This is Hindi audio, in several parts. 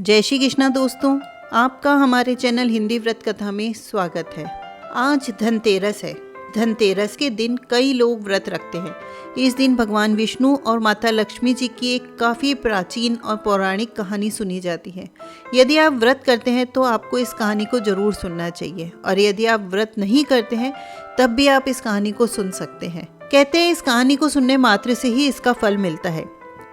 जय श्री कृष्णा दोस्तों, आपका हमारे चैनल हिंदी व्रत कथा में स्वागत है। आज धनतेरस है। धनतेरस के दिन कई लोग व्रत रखते हैं। इस दिन भगवान विष्णु और माता लक्ष्मी जी की एक काफ़ी प्राचीन और पौराणिक कहानी सुनी जाती है। यदि आप व्रत करते हैं तो आपको इस कहानी को ज़रूर सुनना चाहिए, और यदि आप व्रत नहीं करते हैं तब भी आप इस कहानी को सुन सकते हैं। कहते हैं इस कहानी को सुनने मात्र से ही इसका फल मिलता है।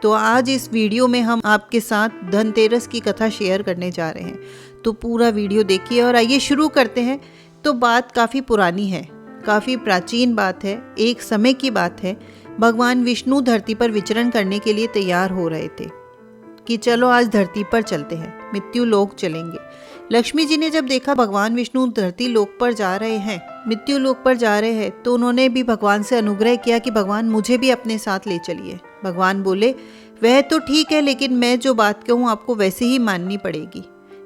तो आज इस वीडियो में हम आपके साथ धनतेरस की कथा शेयर करने जा रहे हैं, तो पूरा वीडियो देखिए। और आइए शुरू करते हैं। तो बात काफ़ी पुरानी है, काफ़ी प्राचीन बात है। एक समय की बात है, भगवान विष्णु धरती पर विचरण करने के लिए तैयार हो रहे थे कि चलो आज धरती पर चलते हैं, मृत्यु लोक चलेंगे। लक्ष्मी जी ने जब देखा भगवान विष्णु धरती लोक पर जा रहे हैं, मृत्यु लोक पर जा रहे हैं, तो उन्होंने भी भगवान से अनुग्रह किया कि भगवान मुझे भी अपने साथ ले चलिए। भगवान बोले वह तो ठीक है, लेकिन मैं जो बात कहूँ आपको वैसे ही माननी पड़ेगी।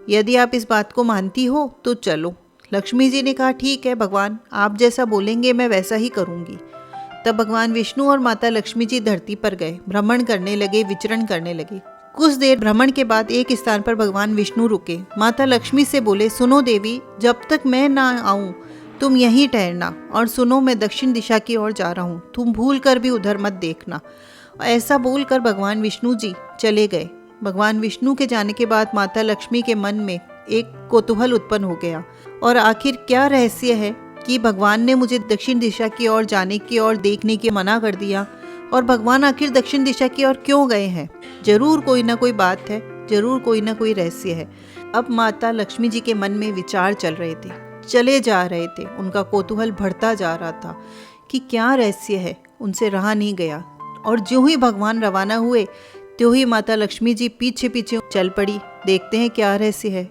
यदि आप इस बात को मानती हो तो चलो। लक्ष्मी जी ने कहा ठीक है भगवान, आप जैसा बोलेंगे मैं वैसा ही करूँगी। तब भगवान विष्णु और माता लक्ष्मी जी धरती पर गए, भ्रमण करने लगे, विचरण करने लगे। कुछ देर भ्रमण के बाद एक स्थान पर भगवान विष्णु रुके। माता लक्ष्मी से बोले, सुनो देवी, जब तक मैं ना आऊं तुम यहीं ठहरना, और सुनो मैं दक्षिण दिशा की ओर जा रहा हूँ, तुम भूल कर भी उधर मत देखना। ऐसा बोलकर भगवान विष्णु जी चले गए। भगवान विष्णु के जाने के बाद माता लक्ष्मी के मन में एक कौतूहल उत्पन्न हो गया, और आखिर क्या रहस्य है कि भगवान ने मुझे दक्षिण दिशा की ओर जाने की और देखने की मना कर दिया, और भगवान आखिर दक्षिण दिशा की ओर क्यों गए हैं? जरूर कोई ना कोई बात है, जरूर कोई ना कोई रहस्य है। अब माता लक्ष्मी जी के मन में विचार चल रहे थे, चले जा रहे थे। उनका कौतूहल बढ़ता जा रहा था कि क्या रहस्य है, उनसे रहा नहीं गया। और ज्यों ही भगवान रवाना हुए त्यों ही माता लक्ष्मी जी पीछे पीछे चल पड़ी। देखते हैं क्या रहस्य है।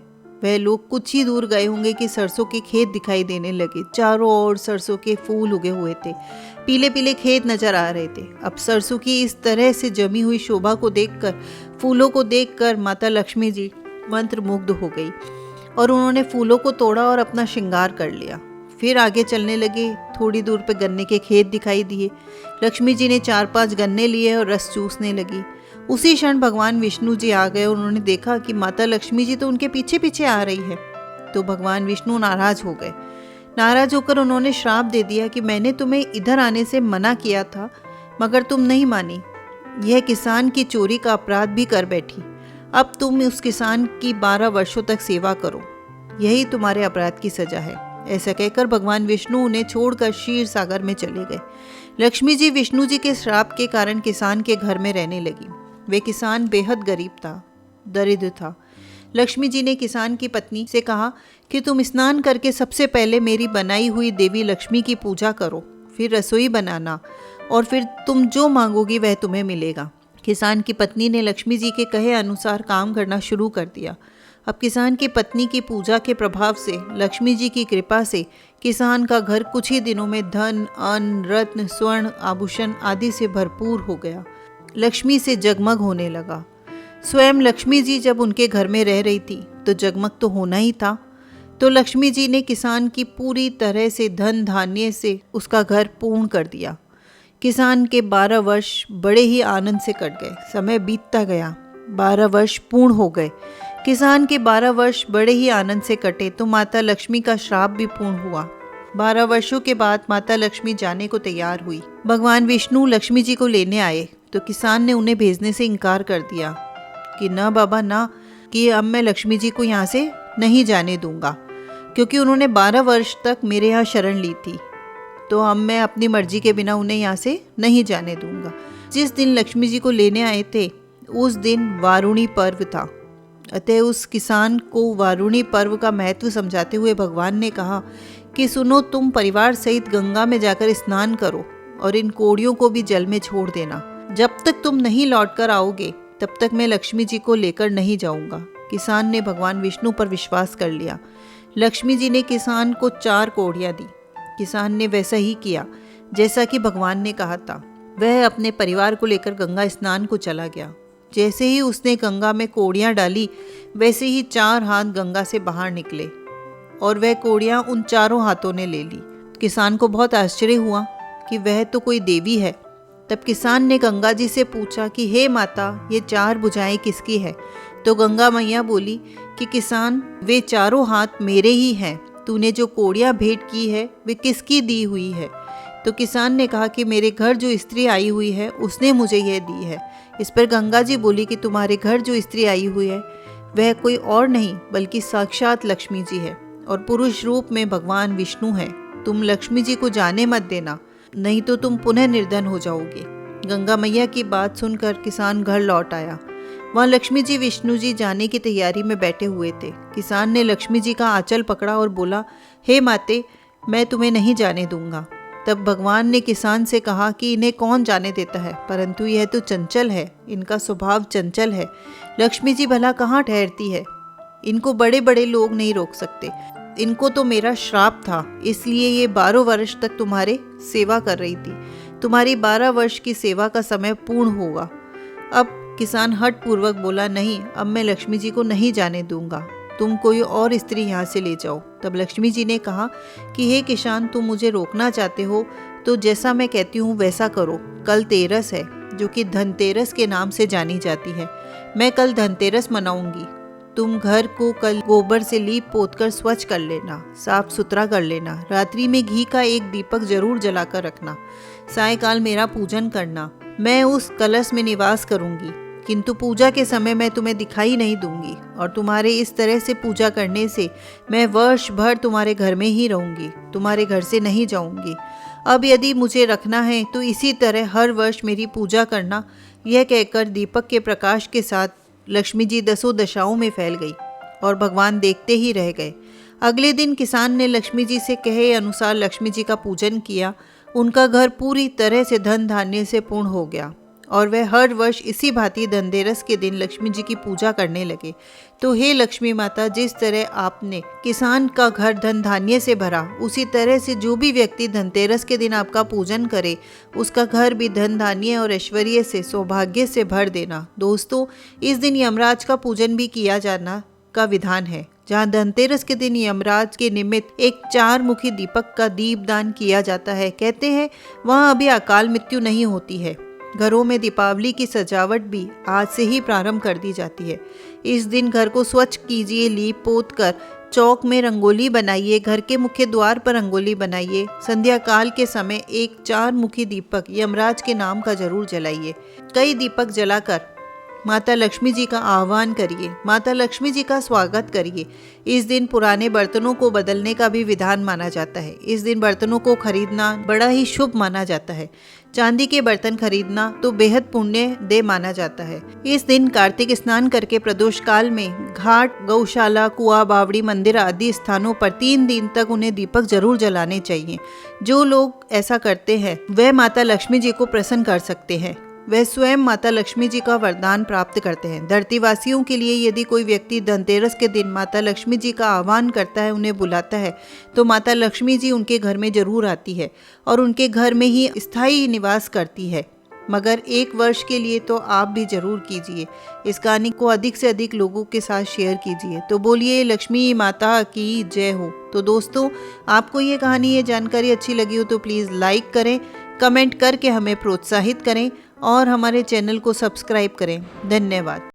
वह लोग कुछ ही दूर गए होंगे कि सरसों के खेत दिखाई देने लगे। चारों ओर सरसों के फूल उगे हुए थे, पीले पीले खेत नजर आ रहे थे। अब सरसों की इस तरह से जमी हुई शोभा को देखकर, फूलों को देखकर माता लक्ष्मी जी मंत्रमुग्ध हो गई, और उन्होंने फूलों को तोड़ा और अपना श्रृंगार कर लिया। फिर आगे चलने लगे। थोड़ी दूर पे गन्ने के खेत दिखाई दिए। लक्ष्मी जी ने 4-5 गन्ने लिए और रस चूसने लगी। उसी क्षण भगवान विष्णु जी आ गए। उन्होंने देखा कि माता लक्ष्मी जी तो उनके पीछे पीछे आ रही है। तो भगवान विष्णु नाराज हो गए। नाराज होकर उन्होंने श्राप दे दिया कि मैंने तुम्हें इधर आने से मना किया था, मगर तुम नहीं मानी। यह किसान की चोरी का अपराध भी कर बैठी। अब तुम उस किसान की 12 वर्षों तक सेवा करो, यही तुम्हारे अपराध की सजा है। ऐसा कहकर भगवान विष्णु उन्हें छोड़कर क्षीर सागर में चले गए। लक्ष्मी जी विष्णु जी के श्राप के कारण किसान के घर में रहने लगी। वे किसान बेहद गरीब था, दरिद्र था। लक्ष्मी जी ने किसान की पत्नी से कहा कि तुम स्नान करके सबसे पहले मेरी बनाई हुई देवी लक्ष्मी की पूजा करो, फिर रसोई बनाना, और फिर तुम जो मांगोगी वह तुम्हें मिलेगा। किसान की पत्नी ने लक्ष्मी जी के कहे अनुसार काम करना शुरू कर दिया। अब किसान की पत्नी की पूजा के प्रभाव से, लक्ष्मी जी की कृपा से किसान का घर कुछ ही दिनों में धन, अन्न, रत्न, स्वर्ण, आभूषण आदि से भरपूर हो गया। लक्ष्मी से जगमग होने लगा। स्वयं लक्ष्मी जी जब उनके घर में रह रही थी तो जगमग तो होना ही था। तो लक्ष्मी जी ने किसान की पूरी तरह से धन धान्य से उसका घर पूर्ण कर दिया। किसान के 12 वर्ष बड़े ही आनंद से कट गए। समय बीतता गया, 12 वर्ष पूर्ण हो गए। किसान के 12 वर्ष बड़े ही आनंद से कटे तो माता लक्ष्मी का श्राप भी पूर्ण हुआ। 12 वर्षों के बाद माता लक्ष्मी जाने को तैयार हुई। भगवान विष्णु लक्ष्मी जी को लेने आए तो किसान ने उन्हें भेजने से इनकार कर दिया कि ना बाबा ना, कि अब मैं लक्ष्मी जी को यहाँ से नहीं जाने दूंगा, क्योंकि उन्होंने 12 वर्ष तक मेरे यहाँ शरण ली थी, तो अब मैं अपनी मर्जी के बिना उन्हें यहाँ से नहीं जाने दूंगा। जिस दिन लक्ष्मी जी को लेने आए थे उस दिन वारुणी पर्व था। अतः उस किसान को वारुणी पर्व का महत्व समझाते हुए भगवान ने कहा कि सुनो, तुम परिवार सहित गंगा में जाकर स्नान करो और इन कोड़ियों को भी जल में छोड़ देना। जब तक तुम नहीं लौटकर आओगे तब तक मैं लक्ष्मी जी को लेकर नहीं जाऊंगा। किसान ने भगवान विष्णु पर विश्वास कर लिया। लक्ष्मी जी ने किसान को 4 कोड़ियाँ दी। किसान ने वैसा ही किया जैसा कि भगवान ने कहा था। वह अपने परिवार को लेकर गंगा स्नान को चला गया। जैसे ही उसने गंगा में कोड़ियाँ डाली, वैसे ही 4 हाथ गंगा से बाहर निकले, और वह कोड़ियाँ उन 4 हाथों ने ले ली। किसान को बहुत आश्चर्य हुआ कि वह तो कोई देवी है। तब किसान ने गंगा जी से पूछा कि हे माता, ये 4 भुजाएं किसकी है? तो गंगा मैया बोली कि किसान, वे चारों हाथ मेरे ही हैं। तूने जो कोड़ियाँ भेंट की है वे किसकी दी हुई है? तो किसान ने कहा कि मेरे घर जो स्त्री आई हुई है उसने मुझे यह दी है। इस पर गंगा जी बोली कि तुम्हारे घर जो स्त्री आई हुई है वह कोई और नहीं बल्कि साक्षात लक्ष्मी जी है और पुरुष रूप में भगवान विष्णु है। तुम लक्ष्मी जी को जाने मत देना, नहीं तो तुम पुनः निर्धन हो जाओगे। गंगा मैया की बात सुनकर किसान घर लौट आया। वहाँ लक्ष्मी जी विष्णु जी जाने की तैयारी में बैठे हुए थे। किसान ने लक्ष्मी जी का आंचल पकड़ा और बोला, हे माते, मैं तुम्हें नहीं जाने दूंगा। तब भगवान ने किसान से कहा कि इन्हें कौन जाने देता है, परंतु यह तो चंचल है, इनका स्वभाव चंचल है। लक्ष्मी जी भला कहाँ ठहरती है? इनको बड़े बड़े लोग नहीं रोक सकते। इनको तो मेरा श्राप था, इसलिए ये 12 वर्ष तक तुम्हारे सेवा कर रही थी। तुम्हारी 12 वर्ष की सेवा का समय पूर्ण होगा। अब किसान हठ पूर्वक बोला, नहीं, अब मैं लक्ष्मी जी को नहीं जाने दूंगा, तुम कोई और स्त्री यहाँ से ले जाओ। तब लक्ष्मी जी ने कहा कि हे किसान, तुम मुझे रोकना चाहते हो तो जैसा मैं कहती हूँ वैसा करो। कल तेरस है जो कि धनतेरस के नाम से जानी जाती है। मैं कल धनतेरस मनाऊंगी। तुम घर को कल गोबर से लीप पोत कर स्वच्छ कर लेना, साफ सुथरा कर लेना। रात्रि में घी का एक दीपक जरूर जलाकर रखना। सायकाल मेरा पूजन करना। मैं उस कलश में निवास करूंगी, किंतु पूजा के समय मैं तुम्हें दिखाई नहीं दूंगी और तुम्हारे इस तरह से पूजा करने से मैं वर्ष भर तुम्हारे घर में ही रहूंगी, तुम्हारे घर से नहीं जाऊंगी। अब यदि मुझे रखना है तो इसी तरह हर वर्ष मेरी पूजा करना। यह कहकर दीपक के प्रकाश के साथ लक्ष्मी जी 10 दशाओं में फैल गई और भगवान देखते ही रह गए। अगले दिन किसान ने लक्ष्मी जी से कहे अनुसार लक्ष्मी जी का पूजन किया। उनका घर पूरी तरह से धन धान्य से पूर्ण हो गया और वह हर वर्ष इसी भांति धनतेरस के दिन लक्ष्मी जी की पूजा करने लगे। तो हे लक्ष्मी माता, जिस तरह आपने किसान का घर धन धान्य से भरा, उसी तरह से जो भी व्यक्ति धनतेरस के दिन आपका पूजन करे उसका घर भी धन धान्य और ऐश्वर्य से, सौभाग्य से भर देना। दोस्तों, इस दिन यमराज का पूजन भी किया जाना का विधान है, जहाँ धनतेरस के दिन यमराज के निमित्त एक 4 मुखी दीपक का दीपदान किया जाता है। कहते हैं वहाँ अभी अकाल मृत्यु नहीं होती है। घरों में दीपावली की सजावट भी आज से ही प्रारंभ कर दी जाती है। इस दिन घर को स्वच्छ कीजिए, लीप पोत कर चौक में रंगोली बनाइए, घर के मुख्य द्वार पर रंगोली बनाइए। संध्या काल के समय एक 4 मुखी दीपक यमराज के नाम का जरूर जलाइए। कई दीपक जलाकर माता लक्ष्मी जी का आह्वान करिए, माता लक्ष्मी जी का स्वागत करिए। इस दिन पुराने बर्तनों को बदलने का भी विधान माना जाता है। इस दिन बर्तनों को खरीदना बड़ा ही शुभ माना जाता है। चांदी के बर्तन खरीदना तो बेहद पुण्य दे माना जाता है। इस दिन कार्तिक स्नान करके प्रदोष काल में घाट, गौशाला, कुआं, बावड़ी, मंदिर आदि स्थानों पर 3 दिन तक उन्हें दीपक जरूर जलाने चाहिए। जो लोग ऐसा करते हैं वह माता लक्ष्मी जी को प्रसन्न कर सकते हैं। वह स्वयं माता लक्ष्मी जी का वरदान प्राप्त करते हैं। धरतीवासियों के लिए यदि कोई व्यक्ति धनतेरस के दिन माता लक्ष्मी जी का आह्वान करता है, उन्हें बुलाता है, तो माता लक्ष्मी जी उनके घर में जरूर आती है और उनके घर में ही स्थायी निवास करती है। मगर 1 वर्ष के लिए तो आप भी जरूर कीजिए। इस कहानी को अधिक से अधिक लोगों के साथ शेयर कीजिए। तो बोलिए लक्ष्मी माता की जय हो। तो दोस्तों, आपको ये कहानी, ये जानकारी अच्छी लगी हो तो प्लीज़ लाइक करें, कमेंट करके हमें प्रोत्साहित करें और हमारे चैनल को सब्सक्राइब करें। धन्यवाद।